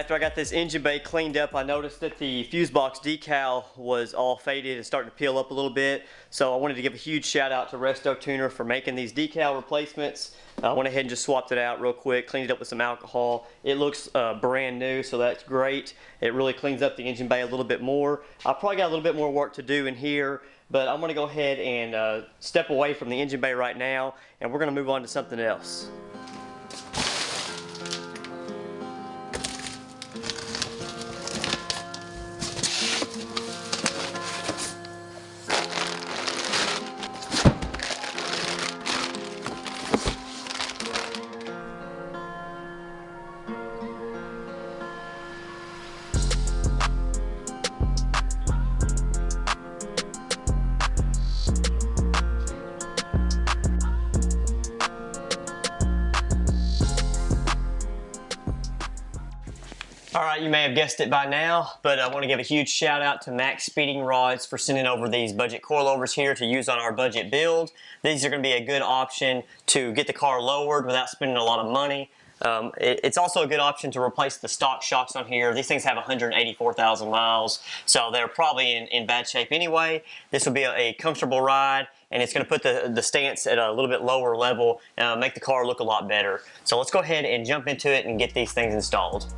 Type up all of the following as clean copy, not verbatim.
after I got this engine bay cleaned up, I noticed that the fuse box decal was all faded and starting to peel up a little bit. So I wanted to give a huge shout out to Resto Tuner for making these decal replacements. I went ahead and just swapped it out real quick, cleaned it up with some alcohol. It looks brand new, so that's great. It really cleans up the engine bay a little bit more. I probably got a little bit more work to do in here, but I'm going to go ahead and step away from the engine bay right now, and we're going to move on to something else. Alright, you may have guessed it by now, but I want to give a huge shout out to Max Speeding Rods for sending over these budget coilovers here to use on our budget build. These are going to be a good option to get the car lowered without spending a lot of money. It's also a good option to replace the stock shocks on here. These things have 184,000 miles, so they're probably in bad shape anyway. This will be a comfortable ride, and it's going to put the stance at a little bit lower level, make the car look a lot better. So let's go ahead and jump into it and get these things installed.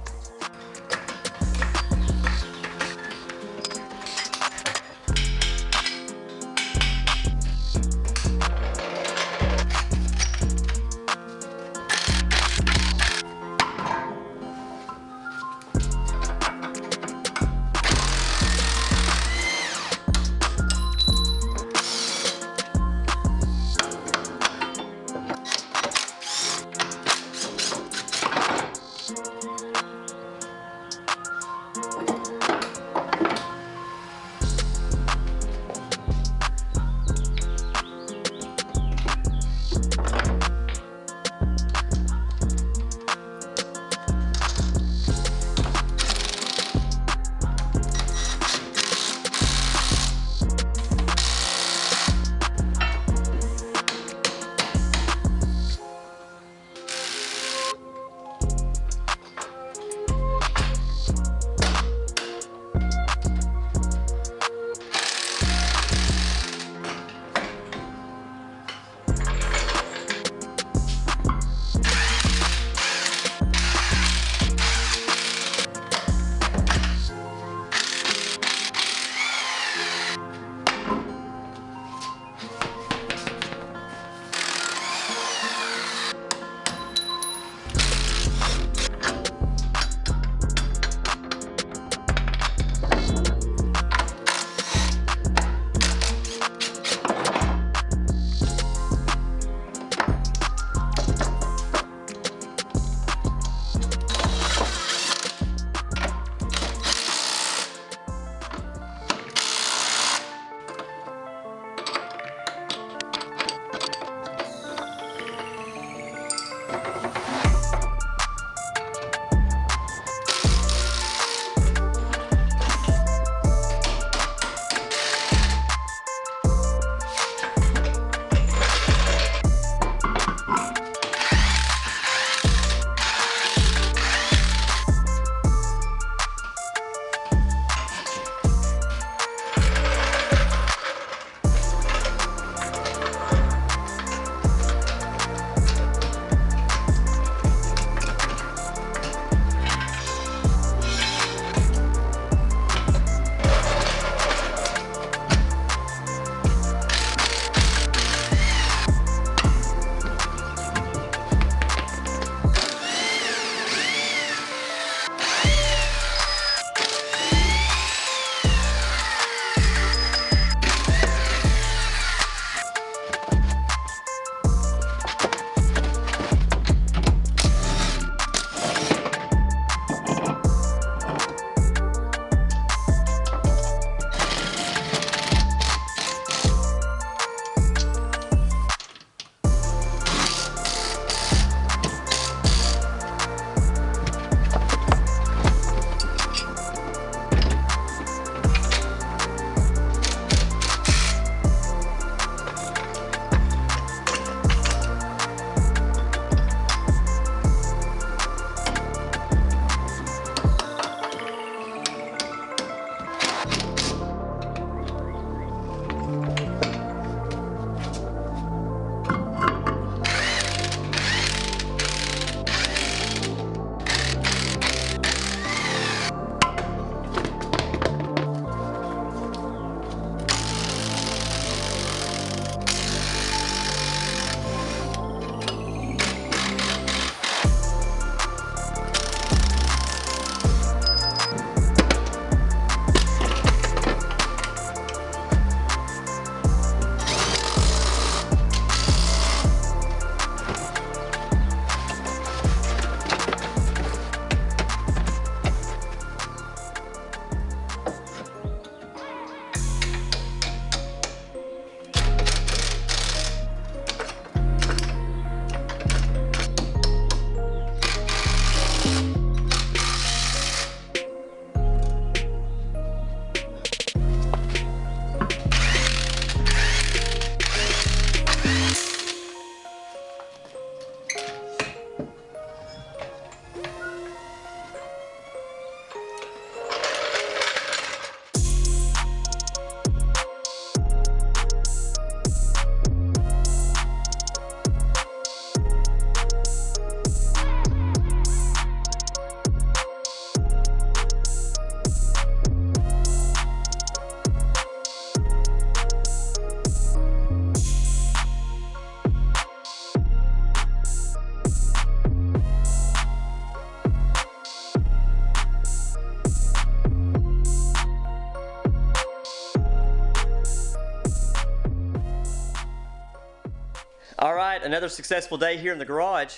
All right, another successful day here in the garage.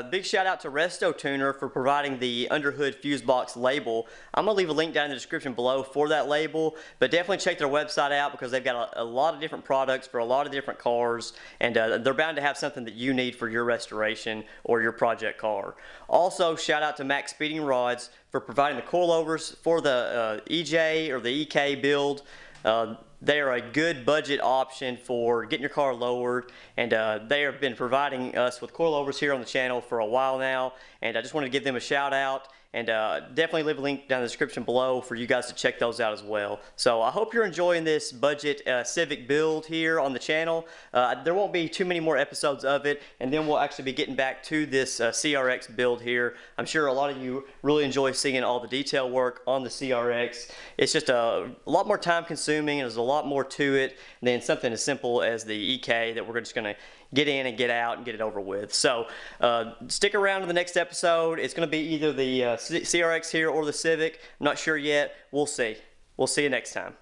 Big shout out to Resto Tuner for providing the underhood fuse box label. I'm going to leave a link down in the description below for that label, but definitely check their website out because they've got a lot of different products for a lot of different cars, and they're bound to have something that you need for your restoration or your project car. Also, shout out to Max Speeding Rods for providing the coilovers for the EJ or the EK build. They are a good budget option for getting your car lowered, and they have been providing us with coilovers here on the channel for a while now, and I just wanted to give them a shout out, and definitely leave a link down in the description below for you guys to check those out as well. So I hope you're enjoying this budget Civic build here on the channel. There won't be too many more episodes of it, and then we'll actually be getting back to this CRX build here. I'm sure a lot of you really enjoy seeing all the detail work on the CRX. It's just a lot more time consuming, and there's a lot more to it than something as simple as the EK that we're just going to get in and get out and get it over with. So stick around to the next episode. It's going to be either the CRX here or the Civic. I'm not sure yet. We'll see. We'll see you next time.